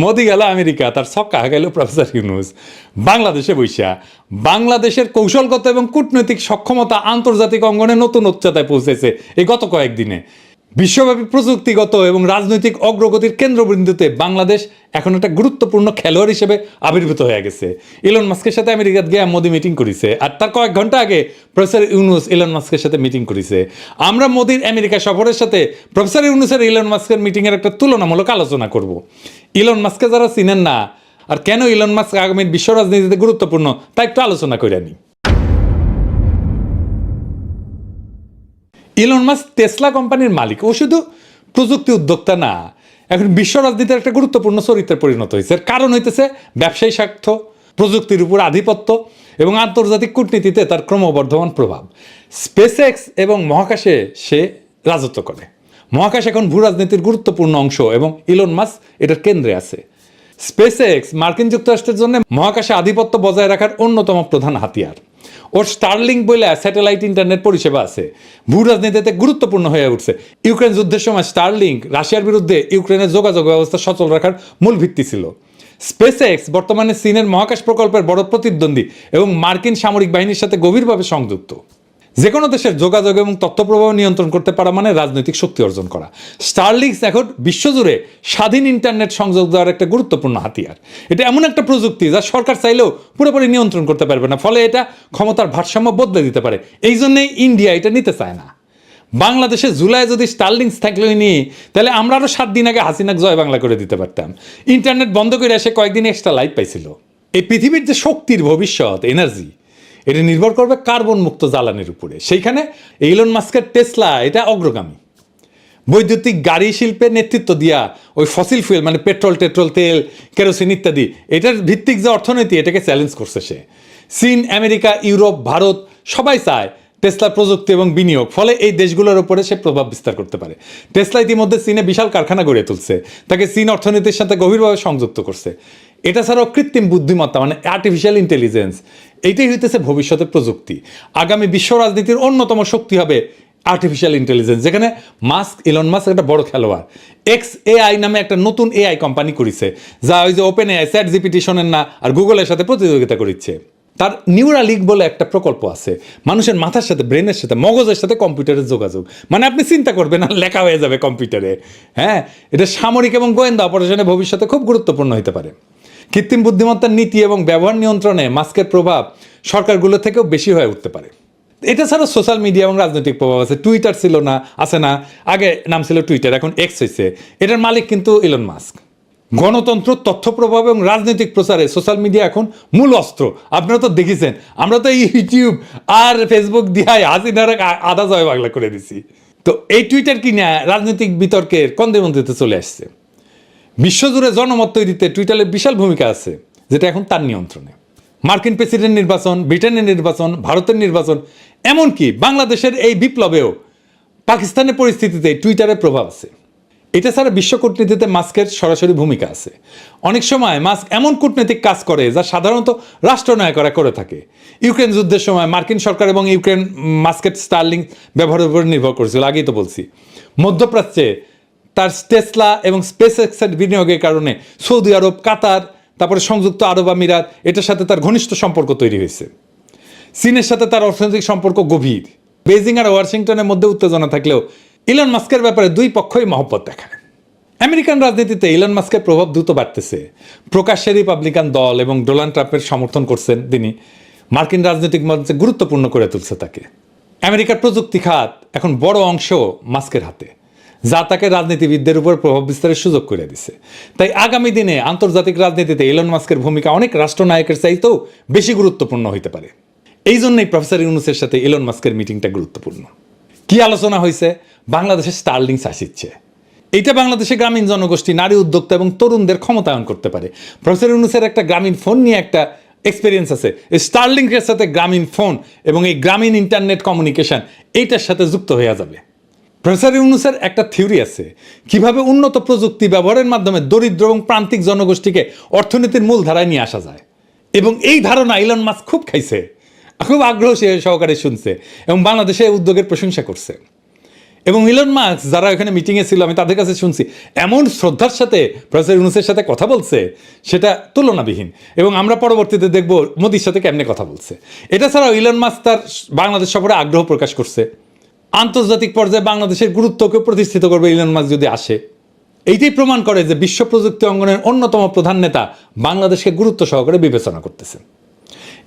মোদি গেল আমেরিকা, তার ছক্কা গেল প্রফেসর ইউনূস বাংলাদেশে বৈশা বাংলাদেশের কৌশলগত এবং কূটনৈতিক সক্ষমতা আন্তর্জাতিক অঙ্গনে নতুন উচ্চতায় পৌঁছেছে এই গত কয়েকদিনে। বিশ্বব্যাপী প্রযুক্তিগত এবং রাজনৈতিক অগ্রগতির কেন্দ্রবিন্দুতে বাংলাদেশ এখন একটা গুরুত্বপূর্ণ খেলোয়াড় হিসেবে আবির্ভূত হয়ে গেছে। ইলন মাস্কের সাথে আমেরিকাত গিয়ে মোদি মিটিং করেছে, আর তার কয়েক ঘন্টা আগে প্রফেসর ইউনূস ইলন মাস্কের সাথে মিটিং করেছে। আমরা মোদির আমেরিকা সফরের সাথে প্রফেসর ইউনূসের ইলন মাস্কের মিটিংয়ের একটা তুলনামূলক আলোচনা করব। ইলন মাস্ককে যারা চিনেন না, আর কেন ইলন মাস্ক আগামীর বিশ্ব রাজনীতিতে গুরুত্বপূর্ণ তা একটু আলোচনা করে নিই। ইলন মাস্ক টেসলা কোম্পানির মালিক, ও শুধু প্রযুক্তি উদ্যোক্তা না, এখন বিশ্ব রাজনীতির একটা গুরুত্বপূর্ণ চরিত্রে পরিণত হয়েছে। এর কারণ হইতেছে ব্যবসায়ী স্বার্থ, প্রযুক্তির উপর আধিপত্য এবং আন্তর্জাতিক কূটনীতিতে তার ক্রমবর্ধমান প্রভাব। স্পেস এক্স এবং মহাকাশে সে রাজত্ব করে। মহাকাশ এখন ভূ রাজনীতির গুরুত্বপূর্ণ অংশ এবং ইলন মাস্ক এটার কেন্দ্রে আছে। স্পেস এক্স মার্কিন যুক্তরাষ্ট্রের জন্য মহাকাশে আধিপত্য বজায় রাখার অন্যতম প্রধান হাতিয়ার। ওর স্টারলিংক বলে স্যাটেলাইট ইন্টারনেট পরিষেবা আছে, ভূ রাজনীতিতে গুরুত্বপূর্ণ হয়ে উঠছে। ইউক্রেন যুদ্ধের সময় স্টারলিংক রাশিয়ার বিরুদ্ধে ইউক্রেনের যোগাযোগ ব্যবস্থা সচল রাখার মূল ভিত্তি ছিল। স্পেস এক্স বর্তমানে চীনের মহাকাশ প্রকল্পের বড় প্রতিদ্বন্দ্বী এবং মার্কিন সামরিক বাহিনীর সাথে গভীরভাবে সংযুক্ত। যে কোনো দেশের যোগাযোগ এবং তথ্য প্রবাহ নিয়ন্ত্রণ করতে পারা মানে রাজনৈতিক শক্তি অর্জন করা। স্টারলিংক এখন বিশ্বজুড়ে স্বাধীন ইন্টারনেট সংযোগ দেওয়ার একটা গুরুত্বপূর্ণ হাতিয়ার। এটা এমন একটা প্রযুক্তি যা সরকার চাইলেও পুরোপুরি নিয়ন্ত্রণ করতে পারবে না, ফলে এটা ক্ষমতার ভারসাম্য বদলে দিতে পারে। এই জন্যই ইন্ডিয়া এটা নিতে চায় না। বাংলাদেশে জুলাই যদি স্টারলিংক থাকলে নিয়ে, তাহলে আমরা আরও 7 দিন আগে হাসিনাক জয় বাংলা করে দিতে পারতাম। ইন্টারনেট বন্ধ করে এসে কয়েকদিন এক্সট্রা লাইফ পাইছিল। এই পৃথিবীর যে শক্তির ভবিষ্যৎ, এনার্জি, এটা নির্ভর করবে কার্বন মুক্ত জ্বালানির উপরে। সেইখানে ইলন মাস্কের টেসলা এটা অগ্রগামী। বৈদ্যুতিক গাড়ি শিল্পে নেতৃত্ব দিয়া ওই ফসিল ফুয়েল মানে পেট্রোল, তেল, কেরোসিন ইত্যাদি এটার ভিত্তিক যে অর্থনীতি, এটাকে চ্যালেঞ্জ করছে সে। চীন, আমেরিকা, ইউরোপ, ভারত সবাই চায় টেসলার প্রযুক্তি এবং বিনিয়োগ, ফলে এই দেশগুলোর উপরে সে প্রভাব বিস্তার করতে পারে। টেসলা ইতিমধ্যে চীনে বিশাল কারখানা গড়ে তুলছে, তাকে চীন অর্থনীতির সাথে গভীরভাবে সংযুক্ত করছে। এটা ছাড়াও কৃত্রিম বুদ্ধিমত্তা মানে আর্টিফিশিয়াল ইন্টেলিজেন্স, এইটাই হইতেছে ভবিষ্যতের প্রযুক্তি। আগামী বিশ্ব রাজনীতির অন্যতম শক্তি হবে আর্টিফিশিয়াল ইন্টেলিজেন্স, যেখানে ইলন মাস্ক একটা বড় খেলোয়াড়। XAI নামে একটা নতুন AI কোম্পানি করেছে, যা ওই যে ওপেন AI, চ্যাট জিপিটি শোনেন না, আর গুগলের সাথে প্রতিযোগিতা করছে। তার নিউরালিক বলে একটা প্রকল্প আছে, মানুষের মাথার সাথে, ব্রেনের সাথে, মগজের সাথে কম্পিউটারের যোগাযোগ। মানে আপনি চিন্তা করবেন না, লেখা হয়ে যাবে কম্পিউটারে। হ্যাঁ, এটা সামরিক এবং গোয়েন্দা অপারেশনে ভবিষ্যতে খুব গুরুত্বপূর্ণ হতে পারে। কৃত্রিম বুদ্ধিমত্তার নীতি এবং ব্যবহার নিয়ন্ত্রণে মাস্কের প্রভাব সরকারগুলো থেকেও বেশি হয়ে উঠতে পারে। এটা ছাড়া সোশ্যাল মিডিয়া এবং রাজনৈতিক প্রভাব আছে। টুইটার ছিল না, আছে না, আগে নাম ছিল টুইটার, এখন এক্স হয়েছে। এটার মালিক কিন্তু ইলন মাস্ক। গণতন্ত্র, তথ্য প্রভাব এবং রাজনৈতিক প্রচারে সোশ্যাল মিডিয়া এখন মূল অস্ত্র। আপনারা তো দেখেছেন, আমরা তো ইউটিউব আর ফেসবুক দিয়ে হাসিনার আধা জয় বাংলা করে দিছি। তো এই টুইটার কিনা রাজনৈতিক বিতর্কের কন্দেমন্ত্রীতে চলে আসছে। বিশ্বজুড়ে জনমত তৈরিতে টুইটারের বিশাল ভূমিকা আছে, যেটা এখন তার নিয়ন্ত্রণে। মার্কিন প্রেসিডেন্ট নির্বাচন, ব্রিটেনের নির্বাচন, ভারতের নির্বাচন, এমনকি বাংলাদেশের এই বিপ্লবেও পাকিস্তানের পরিস্থিতিতে টুইটারের প্রভাব আছে। এটা ছাড়া বিশ্ব কূটনীতিতে মাস্কের সরাসরি ভূমিকা আছে। অনেক সময় মাস্ক এমন কূটনৈতিক কাজ করে যা সাধারণত রাষ্ট্রনায়করা করে থাকে। ইউক্রেন যুদ্ধের সময় মার্কিন সরকার এবং ইউক্রেন মাস্কের স্টারলিংক ব্যবহারের উপর নির্ভর করেছিল, আগেই তো বলছি। মধ্যপ্রাচ্যে তার টেসলা এবং স্পেস এক্সের বিনিয়োগের কারণে সৌদি আরব, কাতার, তারপরে সংযুক্ত আরব আমিরাত, এটার সাথে তার ঘনিষ্ঠ সম্পর্ক তৈরি হয়েছে। চীনের সাথে তার অর্থনৈতিক সম্পর্ক গভীর। বেজিং আর ওয়াশিংটনের মধ্যে উত্তেজনা থাকলেও ইলন মাস্কের ব্যাপারে দুই পক্ষই মহব্বত দেখায়। আমেরিকান রাজনীতিতে ইলন মাস্কের প্রভাব দ্রুত বাড়তেছে। প্রকাশ্যে রিপাবলিকান দল এবং ডোনাল্ড ট্রাম্পের সমর্থন করছেন তিনি। মার্কিন রাজনৈতিক মঞ্চে গুরুত্বপূর্ণ করে তুলছে তাকে। আমেরিকার প্রযুক্তি খাত এখন বড় অংশ মাস্কের হাতে, যা তাকে রাজনীতিবিদদের উপর প্রভাব বিস্তারের সুযোগ করে দিছে। তাই আগামী দিনে আন্তর্জাতিক রাজনীতিতে ইলন মাস্কের ভূমিকা অনেক রাষ্ট্রনায়কের চাইতেও বেশি গুরুত্বপূর্ণ হইতে পারে। এই জন্যই প্রফেসর ইউনূসের সাথে ইলন মাস্কের মিটিংটা গুরুত্বপূর্ণ। কি আলোচনা হয়েছে? বাংলাদেশের স্টারলিংক আসিচ্ছে। এইটা বাংলাদেশে গ্রামীণ জনগোষ্ঠী, নারী উদ্যোক্তা এবং তরুণদের ক্ষমতায়ন করতে পারে। প্রফেসর ইউনূসের একটা গ্রামীণ ফোন নিয়ে একটা এক্সপিরিয়েন্স আছে। এই স্টারলিংকের সাথে গ্রামীণ ফোন এবং এই গ্রামীণ ইন্টারনেট কমিউনিকেশন এইটার সাথে যুক্ত হয়ে যাবে। প্রফেসর ইউনূসের একটা থিওরি আছে, কিভাবে উন্নত প্রযুক্তি ব্যবহারের মাধ্যমে দরিদ্র এবং প্রান্তিক জনগোষ্ঠীকে অর্থনীতির মূল ধারায় নিয়ে আসা যায়। এবং এই ধারণা ইলন মাস্ক খুব খাইছে, খুব আগ্রহ সহকারে শুনছে এবং বাংলাদেশে উদ্যোগের প্রশংসা করছে। এবং ইলন মাস্ক যারা এখানে মিটিংয়ে ছিল আমি তাদের কাছে শুনছি এমন শ্রদ্ধার সাথে প্রফেসর ইউনূসের সাথে কথা বলছে সেটা তুলনাবিহীন। এবং আমরা পরবর্তীতে দেখব মোদির সাথে কেমনে কথা বলছে। এটা ছাড়াও ইলন মাস্ক তার বাংলাদেশ সফরে আগ্রহ প্রকাশ করছে। আন্তর্জাতিক পর্যায়ে বাংলাদেশের গুরুত্বকে প্রতিষ্ঠিত করবে ইলন মাস্ক যদি আসে। এইটাই প্রমাণ করে যে বিশ্ব প্রযুক্তি অঙ্গনের অন্যতম প্রধান নেতা বাংলাদেশকে গুরুত্ব সহকারে বিবেচনা করতেছে।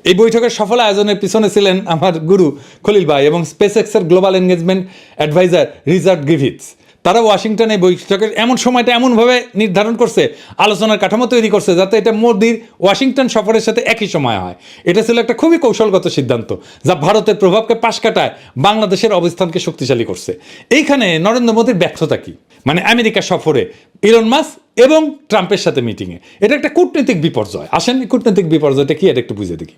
এই বৈঠকের সফল আয়োজনের পিছনে ছিলেন আমার গুরু খলিল ভাই এবং স্পেসএক্সের global engagement adviser Richard Griffiths. তারা ওয়াশিংটনে বৈঠকের এমন সময়টা এমনভাবে নির্ধারণ করছে, আলোচনার কাঠামো তৈরি করছে যাতে এটা মোদির ওয়াশিংটন সফরের সাথে একই সময় হয়। এটা ছিল একটা খুবই কৌশলগত সিদ্ধান্ত যা ভারতের প্রভাবকে পাশ কাটায় বাংলাদেশের অবস্থানকে শক্তিশালী করছে। এইখানে নরেন্দ্র মোদির ব্যর্থতা কি? মানে আমেরিকা সফরে ইলন মাস্ক এবং ট্রাম্পের সাথে মিটিংয়ে, এটা একটা কূটনৈতিক বিপর্যয়। আসেন কূটনৈতিক বিপর্যয়টা কি এটা একটু বুঝে দেখি।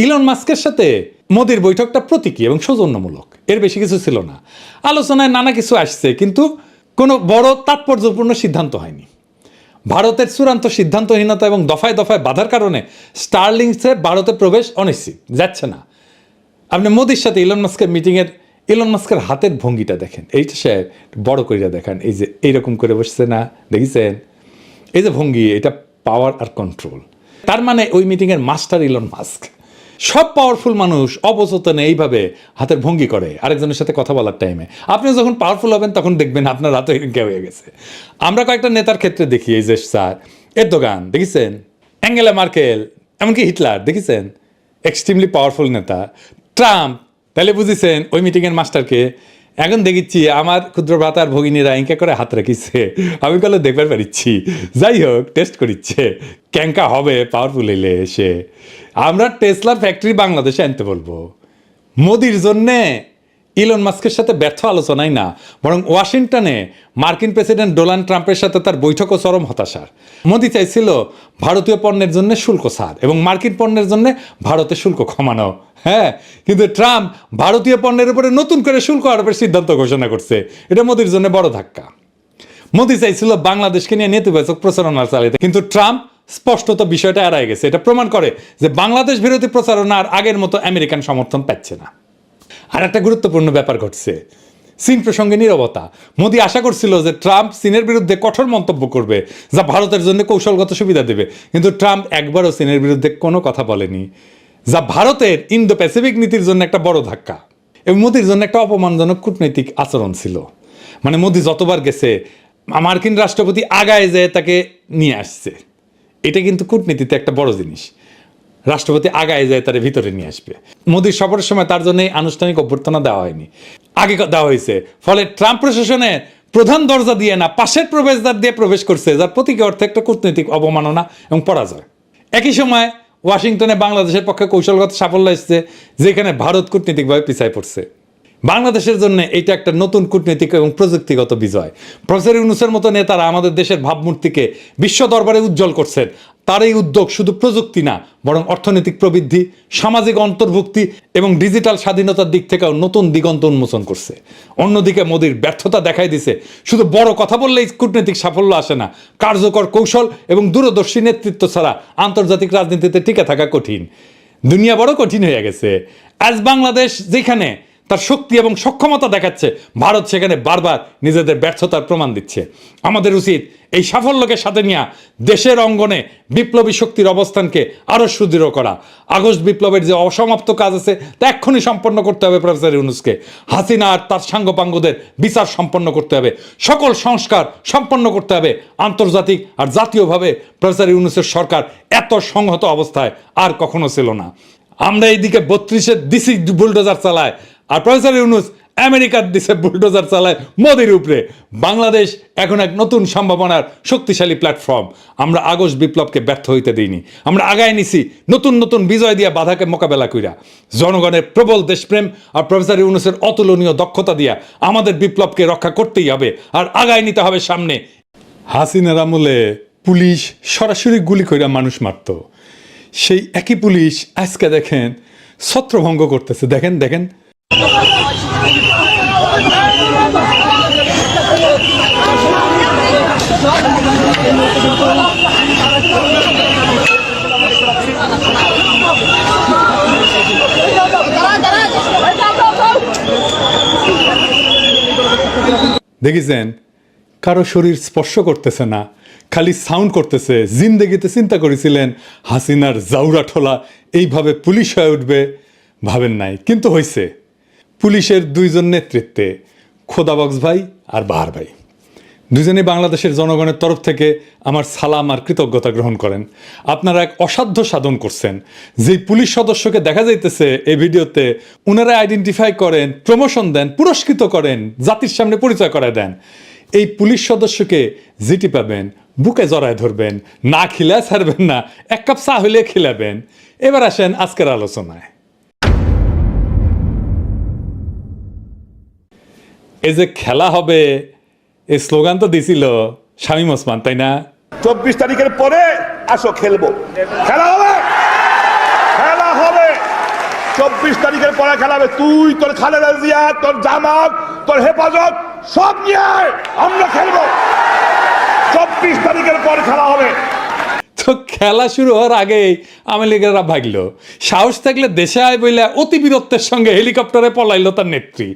ইলন মাস্কের সাথে মোদির বৈঠকটা প্রতীকী এবং সৌজন্যমূলক, এর বেশি কিছু ছিল না। আলোচনায় নানা কিছু আসছে কিন্তু কোনো বড় তাৎপর্যপূর্ণ সিদ্ধান্ত হয়নি। ভারতের চূড়ান্ত সিদ্ধান্তহীনতা এবং দফায় দফায় বাধার কারণে স্টারলিংসে ভারতে প্রবেশ অনিশ্চিত, যাচ্ছে না। আপনি মোদির সাথে ইলন মাস্কের মিটিংয়ের ইলন মাস্কের হাতের ভঙ্গিটা দেখেন, এইটা সে বড় করিয়া দেখান, এই যে এইরকম করে বসছে না, দেখেছেন এই যে ভঙ্গি, এটা পাওয়ার আর কন্ট্রোল। তার মানে ওই মিটিংয়ের মাস্টার ইলন মাস্ক। সব পাওয়ারফুল মানুষ অবচেতনে এইভাবে হাতের ভঙ্গি করে আরেকজনের সাথে কথা বলার টাইমে। আপনি যখন পাওয়ারফুল হবেন তখন দেখবেন আপনার হাতে হয়ে গেছে। আমরা কয়েকটা নেতার ক্ষেত্রে দেখি, এই যে স্যার এরদোগান দেখেছেন, অ্যাঙ্গেলা মার্কেল, এমনকি হিটলার দেখেছেন, এক্সট্রিমলি পাওয়ারফুল নেতা। ট্রাম্প, তাহলে বুঝেছেন ওই মিটিংয়ের মাস্টারকে। এখন দেখিচ্ছি আমার ক্ষুদ্র ভ্রাতার ভগিনীরা ইঙ্কা করে হাত রাখিছে, আমি কলে দেখবার পারিচ্ছি। যাই হোক, টেস্ট করিচ্ছে ক্যাঙ্কা হবে পাওয়ারফুল এলে এসে। আমরা টেসলার ফ্যাক্টরি বাংলাদেশে আনতে বলবো। মোদির জন্যে ইলন মাস্কের সাথে ব্যর্থ আলোচনাই না, বরং ওয়াশিংটনে মার্কিন প্রেসিডেন্ট ডোনাল্ড ট্রাম্পের সাথে তার বৈঠকও চরম হতাশার। মোদি চাইছিল ভারতীয় পণ্যের জন্য শুল্ক ছাড় এবং মার্কিন পণ্যের জন্য ভারতের শুল্ক কমানো। হ্যাঁ, কিন্তু ট্রাম্প ভারতীয় পণ্যের উপরে নতুন করে শুল্ক আরোপের সিদ্ধান্ত ঘোষণা করছে। এটা মোদির জন্য বড় ধাক্কা। মোদি চাইছিল বাংলাদেশকে নিয়ে নেতিবাচক প্রচারণা চালাতে, কিন্তু ট্রাম্প স্পষ্টত বিষয়টা এড়ায় গেছে। এটা প্রমাণ করে যে বাংলাদেশ বিরোধী প্রচারণা আর আগের মতো আমেরিকান সমর্থন পাচ্ছে না। আর একটা গুরুত্বপূর্ণ ব্যাপার ঘটছে, চীন প্রসঙ্গে নীরবতা। মোদি আশা করছিল যে ট্রাম্প চীনের বিরুদ্ধে কঠোর মন্তব্য করবে যা ভারতের জন্য কৌশলগত সুবিধা দেবে, কিন্তু ট্রাম্প একবারও চীনের বিরুদ্ধে কোনো কথা বলেনি, যা ভারতের ইন্দো প্যাসিফিক নীতির জন্য একটা বড় ধাক্কা এবং মোদির জন্য একটা অপমানজনক কূটনৈতিক আচরণ ছিল। মানে মোদি যতবার গেছে মার্কিন রাষ্ট্রপতি আগায় যেয়ে তাকে নিয়ে আসছে, এটা কিন্তু কূটনীতিতে একটা বড় জিনিস। রাষ্ট্রপতি আগায় যায় তার ভিতরে নিয়ে আসবে। মোদির সফরের সময় তার জন্য আনুষ্ঠানিক অভ্যর্থনা দেওয়া হয়নি, আগে দেওয়া হয়েছে। ফলে ট্রাম্প প্রশাসনে প্রধান দরজা দিয়ে না, পাশের প্রবেশদ্বার দিয়ে প্রবেশ করছে, যার প্রতীকী অর্থে একটা কূটনৈতিক অবমাননা এবং পরাজয়। একই সময় ওয়াশিংটনে বাংলাদেশের পক্ষে কৌশলগত সাফল্য এসেছে, যেখানে ভারত কূটনীতিকভাবে পিছায় পড়ছে। বাংলাদেশের জন্য এটা একটা নতুন কূটনৈতিক এবং প্রযুক্তিগত বিজয়। প্রফেসর ইউনূসের মতো নেতারা আমাদের দেশের ভাবমূর্তিকে বিশ্ব দরবারে উজ্জ্বল করছেন। তার এই উদ্যোগ শুধু প্রযুক্তি না, বরং অর্থনৈতিক প্রবৃদ্ধি, সামাজিক অন্তর্ভুক্তি এবং ডিজিটাল স্বাধীনতার দিক থেকেও নতুন দিগন্ত উন্মোচন করছে। অন্যদিকে মোদির ব্যর্থতা দেখাই দিছে শুধু বড় কথা বললেই কূটনৈতিক সাফল্য আসে না, কার্যকর কৌশল এবং দূরদর্শী নেতৃত্ব ছাড়া আন্তর্জাতিক রাজনীতিতে টিকে থাকা কঠিন। দুনিয়া বড় কঠিন হয়ে গেছে। আজ বাংলাদেশ যেখানে তার শক্তি এবং সক্ষমতা দেখাচ্ছে, ভারত সেখানে বারবার নিজেদের ব্যর্থতার প্রমাণ দিচ্ছে। আমাদের উচিত এই সাফল্যকে সাথে নিয়ে দেশের অঙ্গনে বিপ্লবী শক্তির অবস্থানকে আরও সুদৃঢ় করা। আগস্ট বিপ্লবের যে অসমাপ্ত কাজ আছে তা এক্ষুনি সম্পন্ন করতে হবে প্রফেসর ইউনূসকে। হাসিনা আর তার সাঙ্গপাঙ্গদের বিচার সম্পন্ন করতে হবে, সকল সংস্কার সম্পন্ন করতে হবে। আন্তর্জাতিক আর জাতীয়ভাবে প্রফেসর ইউনূসের সরকার এত সংহত অবস্থায় আর কখনো ছিল না। আমরা এইদিকে 32-এর দিসি বুলডোজার চালায়, আর প্রফেসর ইউনূস আমেরিকার দেশে বুলডোজার চালায় মোদির উপরে। বাংলাদেশ এখন এক নতুন সম্ভাবনার শক্তিশালী প্ল্যাটফর্ম। আমরা আগস্ট বিপ্লবকে ব্যর্থ হইতে দিইনি, আমরা আগায় নিছি নতুন নতুন বিজয় দিয়া বাধাকে মোকাবেলা কইরা। জনগণের প্রবল দেশপ্রেম আর প্রফেসর ইউনূসের অতুলনীয় দক্ষতা দিয়া আমাদের বিপ্লবকে রক্ষা করতেই হবে আর আগায় নিতে হবে সামনে। হাসিনার আমলে পুলিশ সরাসরি গুলি কইরা মানুষ মারত, সেই একই পুলিশ আজকে দেখেন ছত্রভঙ্গ করতেছে। দেখেন দেখেন দেখেছেন কারো শরীর স্পর্শ করতেছে না, খালি সাউন্ড করতেছে। জিন্দেগিতে চিন্তা করেছিলেন হাসিনার জাউরা ঠোলা এইভাবে পুলিশ হয়ে উঠবে? ভাবেন নাই, কিন্তু হয়েছে। পুলিশের দুইজন নেতৃত্বে, খোদাবক্স ভাই আর বাহার ভাই, দুজনেই বাংলাদেশের জনগণের তরফ থেকে আমার সালাম আর কৃতজ্ঞতা গ্রহণ করেন। আপনারা এক অসাধ্য সাধন করছেন। যেই পুলিশ সদস্যকে দেখা যাইতেছে এই ভিডিওতে, ওনারা আইডেন্টিফাই করেন, প্রমোশন দেন, পুরস্কৃত করেন, জাতির সামনে পরিচয় করায় দেন। এই পুলিশ সদস্যকে যেটি পাবেন বুকে জড়ায় ধরবেন, না খিলায় ছাড়বেন না, এক কাপ চা হইলে খিলাবেন। এবার আসেন আজকের আলোচনায়। এই যে খেলা হবে, এই স্লোগান তো দিছিল শামীম ওসমান, তাই না? 24 তারিখের পরে আসো খেলবো, খেলা হবে, খেলা হবে। 24 তারিখের পরে খেলা হবে। তুই, তোর খালেদা জিয়া, তোর জামাত, তোর হেফাজত সব নিয়ে আমরা খেলবো। 24 তারিখের পর খেলা হবে। তো খেলা শুরু হওয়ার আগেই আওয়ামী লীগেরা ভাগলো। সাহস থাকলে দেশে আয় বইলে অতি বীরত্বের সঙ্গে হেলিকপ্টারে পলাইলো তার নেত্রী।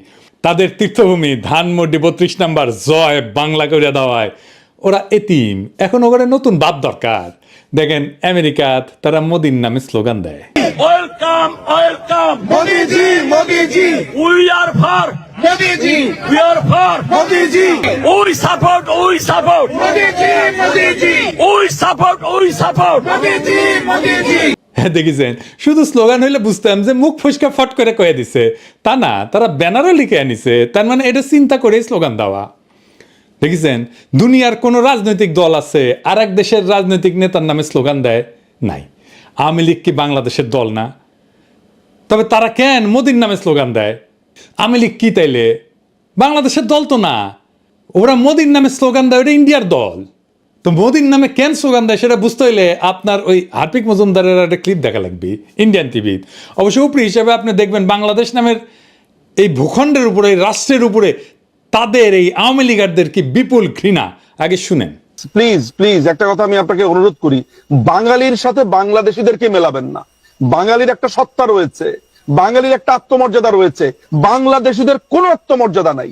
তাদের তীর্থভূমি ধানমন্ডি 32 নাম্বার জয় বাংলা করে দেওয়ায় ওরা এতিম। এখন ওখানে নতুন বাপ দরকার। দেখেন আমেরিকাত তারা মোদির নামে স্লোগান দেয়, welcome welcome Modiji Modiji, we are for Modiji, we are for Modiji, we support Modiji Modiji, we support মোদিজি মোদিজি। হ্যাঁ দেখেছেন, শুধু স্লোগান হইলে বুঝতাম যে মুখ ফসকা ফট করে কয়ে দিছে, তা না, তারা ব্যানারও লিখে আনিছে। তার মানে এটা চিন্তা করে স্লোগান দেওয়া। দেখেছেন, দুনিয়ার কোন রাজনৈতিক দল আছে আর এক দেশের রাজনৈতিক নেতার নামে স্লোগান দেয়? নাই। আওয়ামী লীগ কি বাংলাদেশের দল না? তবে তারা কেন মোদির নামে স্লোগান দেয়? আওয়ামী লীগ কি তাইলে বাংলাদেশের দল তো না? ওরা মোদির নামে স্লোগান দেয়, ওটা ইন্ডিয়ার দল। তো মোদির নামে কেন স্লোগান দেয় সেটা বুঝতে হইলে আপনার ওই হার্পিক মজুমদারের একটা ক্লিপ দেখা লাগবে ইন্ডিয়ান টিভি। অবশ্য উপরি হিসাবে আপনি দেখবেন বাংলাদেশ নামের এই ভূখণ্ডের উপরে, এই রাষ্ট্রের উপরে তাদের এই আওয়ামী লীগারদের কি বিপুল ঘৃণা। আগে শুনেন। প্লিজ প্লিজ একটা কথা আমি আপনাকে অনুরোধ করি, বাঙালির সাথে বাংলাদেশিদেরকে মেলাবেন না। বাঙালির একটা সত্তা রয়েছে, বাঙালির একটা আত্মমর্যাদা রয়েছে, বাংলাদেশিদের কোনো আত্মমর্যাদা নাই।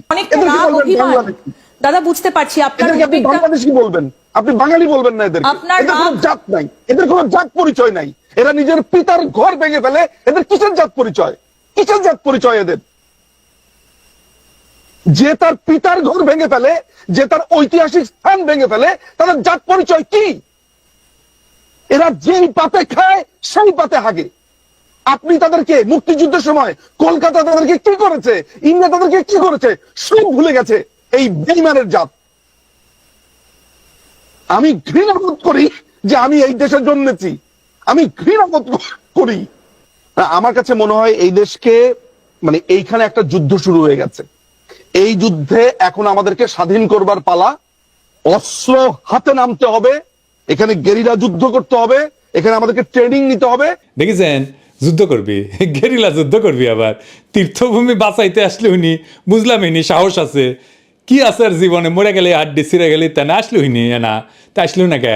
দাদা বুঝতে পারছি আপনার বাংলাদেশি বলবেন, আপনি বাঙালি বলবেন না। এদের কোনো জাত নাই, এদের কোনো জাত পরিচয় নাই। এরা নিজের পিতার ঘর ভেঙে ফেলে, এদের কিসের জাত পরিচয়? কিসের জাত পরিচয় এদের? যে তার পিতার ঘর ভেঙে ফেলে, যে তার ঐতিহাসিক স্থান ভেঙে ফেলে, তাদের জাত পরিচয় কি? এরা যেই পাতে খায় সেই পাতে হাগে। আপনি তাদেরকে মুক্তিযুদ্ধের সময় কলকাতা তাদেরকে কি করেছে, ইন্ডিয়া তাদেরকে কি করেছে সব ভুলে গেছে এই বেঈমানের জাত। আমি ঘৃণা বোধ করি যে আমি এই দেশে জন্মেছি, আমি ঘৃণা বোধ করি। আমার কাছে মনে হয় এই দেশকে, মানে এইখানে একটা যুদ্ধ শুরু হয়ে গেছে। এই যুদ্ধে এখন আমাদেরকে স্বাধীন করবার পালা। অস্ত্র হাতে নামতে হবে, এখানে গেরিলা যুদ্ধ করতে হবে, এখানে আমাদেরকে ট্রেনিং নিতে হবে। দেখেছেন, যুদ্ধ করবি, গেরিলা যুদ্ধ করবি। আবার তীর্থভূমি বাঁচাইতে আসলে উনি বুঝলাম ইনি সাহস আছে কি আছে আর জীবনে, মরে গেলে আড্ডি ছিঁড়ে গেলে তা না আসলে হইনি না, তা আসলেও না কে?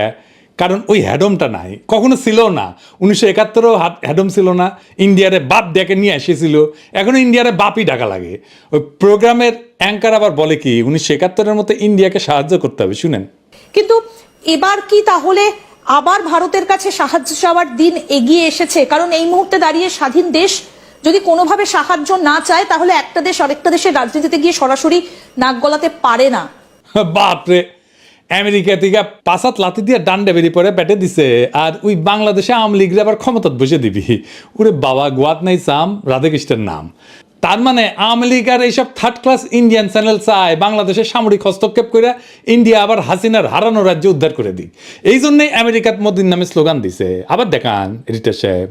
কারণ ওই হ্যাডমটা নাই, কখনো ছিল না। 1971-ও হ্যাডম ছিল না। ইন্ডিয়ারে বাপ ডেকে নিয়ে এসেছিল, এখনো ইন্ডিয়ারে বাপই ডাকা লাগে। ওই প্রোগ্রামের অ্যাঙ্কার আবার বলে কি 1971-এর মতো ইন্ডিয়াকে সাহায্য করতে হবে। শুনেন। কিন্তু এবার কি তাহলে আবার ভারতের কাছে সাহায্য চাওয়ার দিন এগিয়ে এসেছে? কারণ এই মুহূর্তে দাঁড়িয়ে স্বাধীন দেশ যদি কোনোভাবে সাহায্য না চায়, তাহলে একটা দেশ আরেকটা দেশের রাজনীতিতে গিয়ে সরাসরি নাক গলাতে পারে না। বাপরে, আমেরিকা থেকে 5 লাথি দিয়ে ডান্ডে বেরিয়ে পড়ে পেটে দিছে, আর ওই বাংলাদেশে আওয়ামী লীগরা আবার ক্ষমতাত বসে দিবি। ওরে বাবা, গোয়াত নাই চাম, রাধাকৃষ্ণের নাম। তার মানে আওয়ামী লীগ আর এইসব থার্ড ক্লাস ইন্ডিয়ান চ্যানেল চায় বাংলাদেশের সামরিক হস্তক্ষেপ করে ইন্ডিয়া আবার হাসিনার হারানো রাজ্য উদ্ধার করে দিক। এই জন্যই আমেরিকাত মোদির নামে স্লোগান দিছে। আবার দেখান এডিটর সাহেব।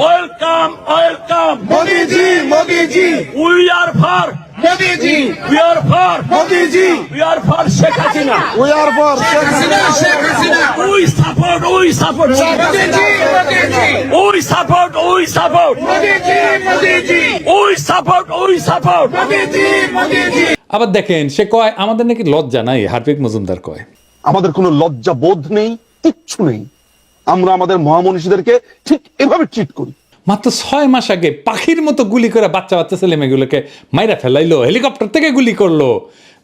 Welcome welcome Modiji Modiji, we are for Modiji, we are for Modiji, we are for Sheikh Hasina, we are for Sheikh Hasina, Sheikh Hasina, we support Modiji Modiji, we support Modiji Modiji, we support মোদিজি মোদিজি। আবার দেখেন সে কয় আমাদের নাকি লজ্জা নাই। হার্পিক মজুমদার কয় আমাদের কোনো লজ্জা বোধ নেই, কিচ্ছু নেই। আমরা আমাদের মহামনীষীদেরকে ঠিক এভাবে ট্রিট করি। মাত্র 6 মাস আগে পাখির মতো গুলি করে বাচ্চা বাচ্চা ছেলে মেয়েগুলোকে মাইরা ফেলাইলো, হেলিকপ্টার থেকে গুলি করলো,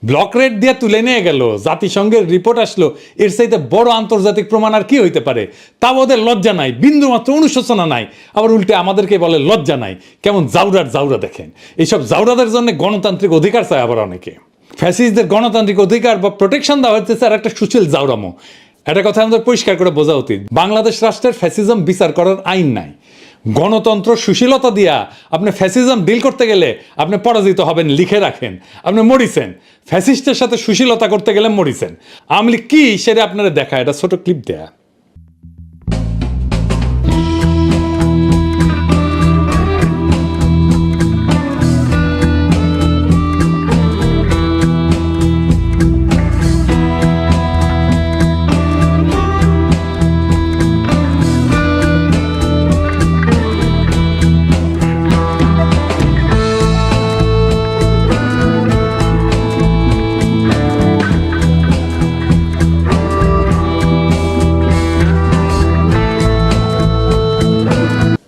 ব্লক রেড দিয়ে তুলে নিয়ে গেল, জাতিসংঘের রিপোর্ট আসলো। এর চাইতে বড় আন্তর্জাতিক প্রমাণ আর কি হইতে পারে? তাও ওদের লজ্জা নাই, বিন্দু মাত্র অনুশোচনা নাই, আবার উল্টে আমাদেরকে বলে লজ্জা নাই। কেমন জাউরা দেখেন। এইসব জাউরাদের জন্য গণতান্ত্রিক অধিকার চায় আবার অনেকে। ফ্যাসিস্টদের গণতান্ত্রিক অধিকার বা প্রোটেকশন দেওয়া হচ্ছে আর একটা সুশীল জাউরামো। একটা কথা আমাদের পরিষ্কার করে বোঝা উচিত, বাংলাদেশ রাষ্ট্রের ফ্যাসিজম বিচার করার আইন নাই। গণতন্ত্র সুশীলতা দিয়া আপনি ফ্যাসিজম ডিল করতে গেলে আপনি পরাজিত হবেন, লিখে রাখেন। আপনি মরিছেন ফ্যাসিস্টের সাথে সুশীলতা করতে গেলে মরিছেন। আমলি কি সেটা আপনারা দেখা, এটা ছোট ক্লিপ দেয়া।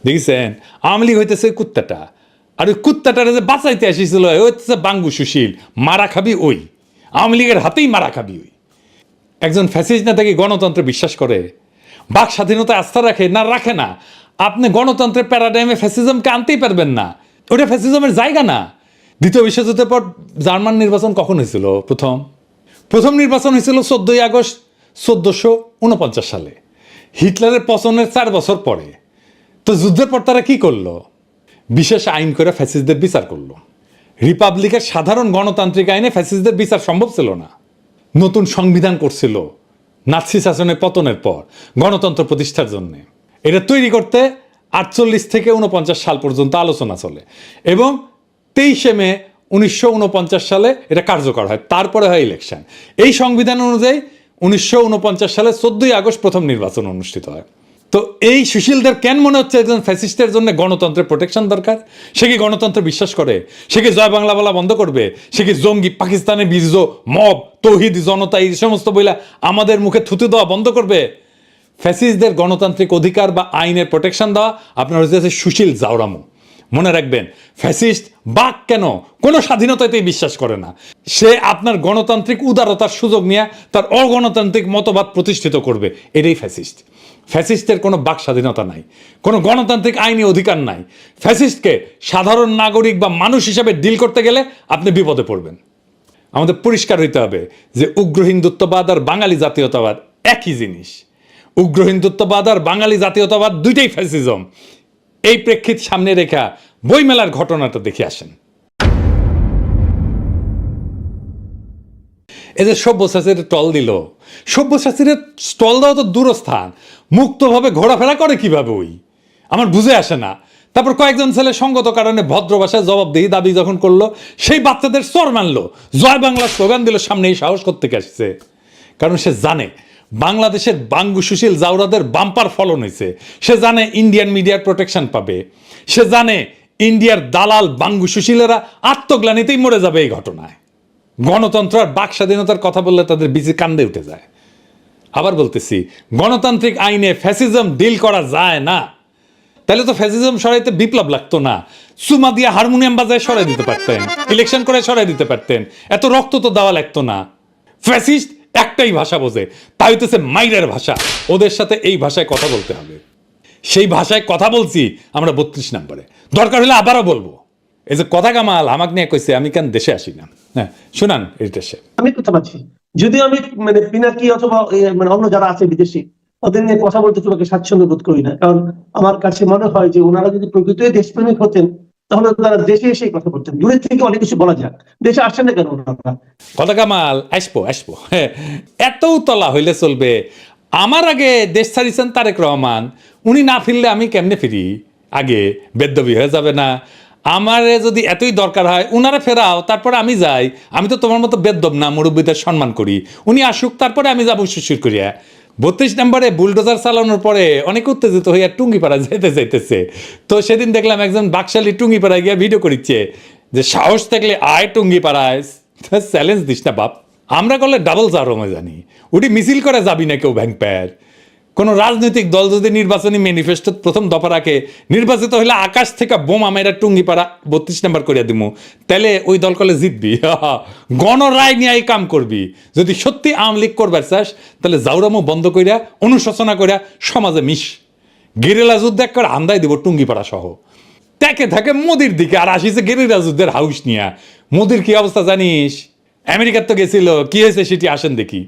দেখছেন, আওয়ামী লীগ হইতেছে কুত্তাটা, আর ওই কুত্তাটারে যে বাঁচাইতে আসিছিল হইতেছে বাঙ্গু সুশীল। মারা খাবি ওই, আওয়ামী লীগের হাতেই মারা খাবি ওই। একজন ফ্যাসিস্ট নেতা কি গণতন্ত্রে বিশ্বাস করে? বাক স্বাধীনতা আস্থা রাখে না? রাখে না। আপনি গণতন্ত্রের প্যারাডাইমে ফ্যাসিজমকে আনতেই পারবেন না, ওটা ফ্যাসিজমের জায়গা না। দ্বিতীয় বিশ্বযুদ্ধের পর জার্মান নির্বাচন কখন হয়েছিল? প্রথম নির্বাচন হয়েছিল 14ই আগস্ট 1449 সালে, হিটলারের পতনের 4 বছর পরে। তো যুদ্ধের পর তারা কি করলো? বিশেষ আইন করে ফ্যাসিস্টদের বিচার করলো। রিপাবলিকের সাধারণ গণতান্ত্রিক আইনে ফ্যাসিস্টদের বিচার সম্ভব ছিল না। নতুন সংবিধান করছিল নাৎসি শাসনের পতনের পর গণতন্ত্র প্রতিষ্ঠার জন্য। এটা তৈরি করতে 48 থেকে 49 সাল পর্যন্ত আলোচনা চলে এবং 23 মে 1949 সালে এটা কার্যকর হয়। তারপরে হয় ইলেকশন। এই সংবিধান অনুযায়ী 1949 সালে 14ই আগস্ট প্রথম নির্বাচন অনুষ্ঠিত হয়। তো এই সুশীলদের কেন মনে হচ্ছে একজন ফ্যাসিস্টের জন্য গণতন্ত্রের প্রোটেকশন দরকার? সে কি গণতন্ত্র বিশ্বাস করে? সে কি জয় বাংলা বলা বন্ধ করবে? সে কি জঙ্গি, পাকিস্তানের বীজ, মব, তৌহিদ, জনতা এই সমস্ত বইলা আমাদের মুখে থুতু দেওয়া বন্ধ করবে? ফ্যাসিস্টদের গণতান্ত্রিক অধিকার বা আইনের প্রোটেকশন দেওয়া আপনার হচ্ছে সুশীল জাউরামো। মনে রাখবেন, ফ্যাসিস্ট বাক কেন কোনো স্বাধীনতাতেই বিশ্বাস করে না। সে আপনার গণতান্ত্রিক উদারতার সুযোগ নিয়ে তার অগণতান্ত্রিক মতবাদ প্রতিষ্ঠিত করবে। এটাই ফ্যাসিস্ট। ফ্যাসিস্টের কোনো বাক স্বাধীনতা নাই, কোনো গণতান্ত্রিক আইনি অধিকার নাই। ফ্যাসিস্টকে সাধারণ নাগরিক বা মানুষ হিসাবে ডিল করতে গেলে আপনি বিপদে পড়বেন। আমাদের পরিষ্কার হইতে হবে যে উগ্র হিন্দুত্ববাদ আর বাঙালি জাতীয়তাবাদ একই জিনিস। উগ্র হিন্দুত্ববাদ আর বাঙালি জাতীয়তাবাদ দুইটাই ফ্যাসিজম। এই প্রেক্ষিত সামনে রেখা বইমেলার ঘটনাটা দেখে আসেন। এদের সব্যসাচীর টল দিল। সব্যসাচীর স্টল দেওয়া তো দূরস্থান, মুক্তভাবে ঘোরাফেরা করে কিভাবে ওই আমার বুঝে আসে না। তারপর কয়েকজন ছেলে সঙ্গত কারণে ভদ্র ভাষায় জবাবদিহি দাবি যখন করলো, সেই বাচ্চাদের চর মানলো, জয় বাংলা স্লোগান দিল। সামনে এই সাহস করতে আসছে, কারণ সে জানে বাংলাদেশের বাঙ্গু সুশীল জাউরাদের বাম্পার ফলন হয়েছে। সে জানে ইন্ডিয়ান মিডিয়ার প্রোটেকশন পাবে। সে জানে ইন্ডিয়ার দালাল বাঙ্গু সুশীলেরা আত্মগ্লানিতেই মরে যাবে এই ঘটনায়। গণতন্ত্র আর বাক স্বাধীনতার কথা বললে তাদের বিচি কান্দে উঠে যায়। আবার বলতেছি, গণতান্ত্রিক আইনে ফ্যাসিজম ডিল করা যায় না। তাহলে তো ফ্যাসিজম সরাইতে বিপ্লব লাগতো না, সুমা দিয়ে হারমোনিয়াম বাজায় সরাই দিতে পারতেন, ইলেকশন করে সরাই দিতে পারতেন, এত রক্ত তো দেওয়া লাগতো না। ফ্যাসিস্ট একটাই ভাষা বোঝে, তা হইতেছে মাইরের ভাষা। ওদের সাথে এই ভাষায় কথা বলতে হবে। সেই ভাষায় কথা বলছি আমরা 32 নম্বরে, দরকার হলে আবারও বলবো। এই যে কথা কামাল আমাকে নিয়ে কইছে আমি কেন দেশে আসি না। হ্যাঁ শুনান, এই দেশে আমি কথা পাচ্ছি, যদিও আমি মানে পিনাকি অথবা মানে অন্য যারা আছে বিদেশি ওদের নিয়ে কথা বলতে তোমাকে স্বাচ্ছন্দ্য বোধ করি না। কারণ আমার কাছে মনে হয় যে ওনারা যদি প্রকৃতই দেশপ্রেমিক হতেন তাহলে তারা দেশে এসেই কথা বলতেন। দূরের থেকে অনেক কিছু বলা যাক, দেশে আসছেন না কেন ওনারা? কথা কামাল আসবো হ্যাঁ, এত তলা হইলে চলবে? আমার আগে দেশ ছাড়িয়েছেন তারেক রহমান, উনি না ফিরলে আমি কেমনে ফিরি? আগে বেদ্যবি হয়ে যাবে না? আমারে যদি এতই দরকার হয় উনারা ফেরাও, তারপরে আমি যাই। আমি তো তোমার মতো বেদ্যব না, মুরব্বীদের সম্মান করি। উনি আসুক, তারপরে আমি যাবো শিশির করিয়া। 32 নম্বরে বুলডোজার চালানোর পরে অনেক উত্তেজিত হইয়া টুঙ্গিপাড়া যাইতেছে। তো সেদিন দেখলাম একজন বাকশালী টুঙ্গিপাড়ায় গিয়ে ভিডিও করিচ্ছে যে সাহস থাকলে আয় টুঙ্গিপাড়ায়, চ্যালেঞ্জ দিস না বাপ। আমরা করলে ডাবল জারমে জানি, উঠি মিছিল করে যাবি না কেউ ব্যাংক প্যার। কোনো রাজনৈতিক দল যদি নির্বাচনী ম্যানিফেস্টো প্রথম দফা রাখে নির্বাচিত হলে আকাশ থেকে বোমা মেরা টুঙ্গিপাড়া 32 নম্বর করে দিমু, তাহলে ওই দল কলে জিতবি। গণরায় নিয়ে এই কাম করবি। যদি সত্যি আওয়ামী লীগ করবার চাস তাহলে জাউরামো বন্ধ কইরা অনুশোচনা কইরা সমাজে মিশ, গেরিলা যুদ্ধ এক করে আন্দাই দিব টুঙ্গিপাড়া সহ। তাকে থাকে মোদির দিকে আর আসিছে গেরিলা যুদ্ধের হাউস নিয়া। মোদির কি অবস্থা জানিস? আমেরিকার তো গেছিল, কি হয়েছে সেটি আসেন দেখি।